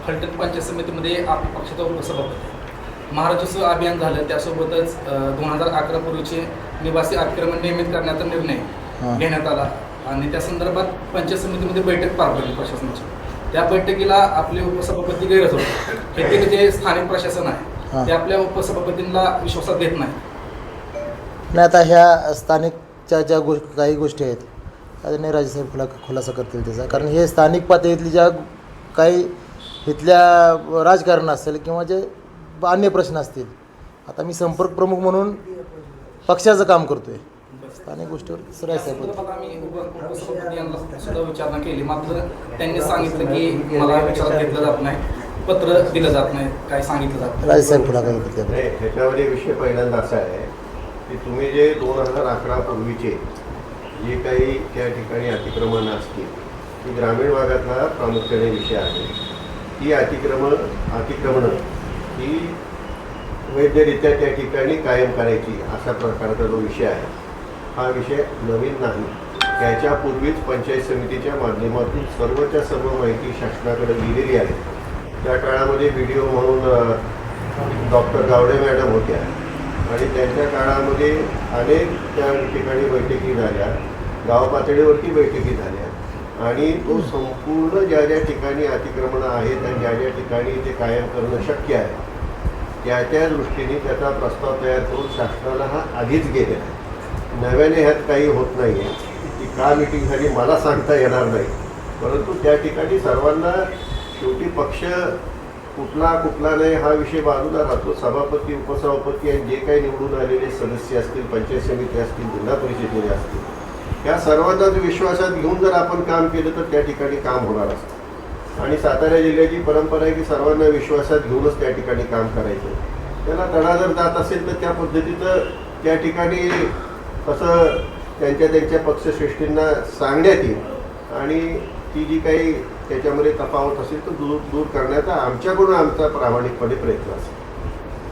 फलटण पंचायत समितीमध्ये आपल्या पक्षाचा उपसभापती आहे. महाराजोत्सव अभियान झालं, त्यासोबतच 2011 पूर्वीचे निवासी अतिक्रमण नियमित करण्याचा निर्णय घेण्यात आला आणि त्या संदर्भात पंचायत समितीमध्ये बैठक पार पडली प्रशासनाची. त्या बैठकीला आपले उपसभापती गैरहजर होते. येथील जे स्थानिक प्रशासन आहे ते आपल्या उपसभापतींना विश्वासात घेत नाही. आता ह्या स्थानिकच्या ज्या काही गोष्टी आहेत त्याने राजेसाहेब खुलासा करतील त्याचा, कारण हे स्थानिक पातळीतली ज्या काही इथल्या राजकारण असेल किंवा जे अन्य प्रश्न असतील, आता मी संपर्क प्रमुख म्हणून पक्षाचं काम करतोय, स्थानिक गोष्टीवर राजेसाहेब आम्ही उपसभापती यांना सुद्धा विचारणा केली, मात्र त्यांनी सांगितलं की मला विचारात घेतलं जात नाही, पत्र दिलं जात नाही, काय सांगितलं जात नाही. राजेसाहेब खुलासा करतील. ह्याच्यामध्ये विषय पहिल्यांदा असा आहे की तुम्ही जे 2011 पूर्वीचे जे काही त्या ठिकाणी अतिक्रमण असतील ती ग्रामीण भागातला प्रामुख्याने विषय आहे. ती अतिक्रमणं ही वैधरित्या त्या ठिकाणी कायम करायची अशा प्रकारचा जो विषय आहे हा विषय नवीन नाही. त्याच्यापूर्वीच पंचायत समितीच्या माध्यमातून सर्वच्या सर्व माहिती शासनाकडे दिलेली आहे. त्या काळामध्ये व्हिडिओ म्हणून डॉक्टर गावडे मॅडम होत्या आणि त्यांच्या काळामध्ये अनेक त्या ठिकाणी बैठकी झाल्या, गाव पातळीवरती बैठकी झाल्या आणि तो संपूर्ण ज्या ज्या ठिकाणी अतिक्रमणं आहेत आणि ज्या ज्या ठिकाणी ते कायम करणं शक्य आहे त्या दृष्टीने त्याचा प्रस्ताव तयार करून शासनाला हा आधीच गेलेला आहे. नव्याने ह्यात काही होत नाही आहे. ती का मिटिंग झाली मला सांगता येणार नाही, परंतु त्या ठिकाणी सर्वांना शेवटी पक्ष कुठला नाही हा विषय बाजूला राहतो. सभापती, उपसभापती आणि जे काही निवडून आलेले सदस्य असतील, पंचायत समिती असतील, जिल्हा परिषदेचे असतील, या सर्वांनाच विश्वासात घेऊन जर आपण काम केलं तर त्या ठिकाणी काम होणार असतं. आणि सातारा जिल्ह्याची परंपरा आहे की सर्वांना विश्वासात घेऊनच त्या ठिकाणी काम करायचं. त्याला तडा जर जात असेल तर त्या पद्धतीचं त्या ठिकाणी कसं त्यांच्या पक्षश्रेष्ठींना सांगण्यात येईल आणि ती जी काही त्याच्यामध्ये तफावत असेल तर दूर करण्याचा आमच्याकडून आमचा प्रामाणिकपणे प्रयत्न असेल.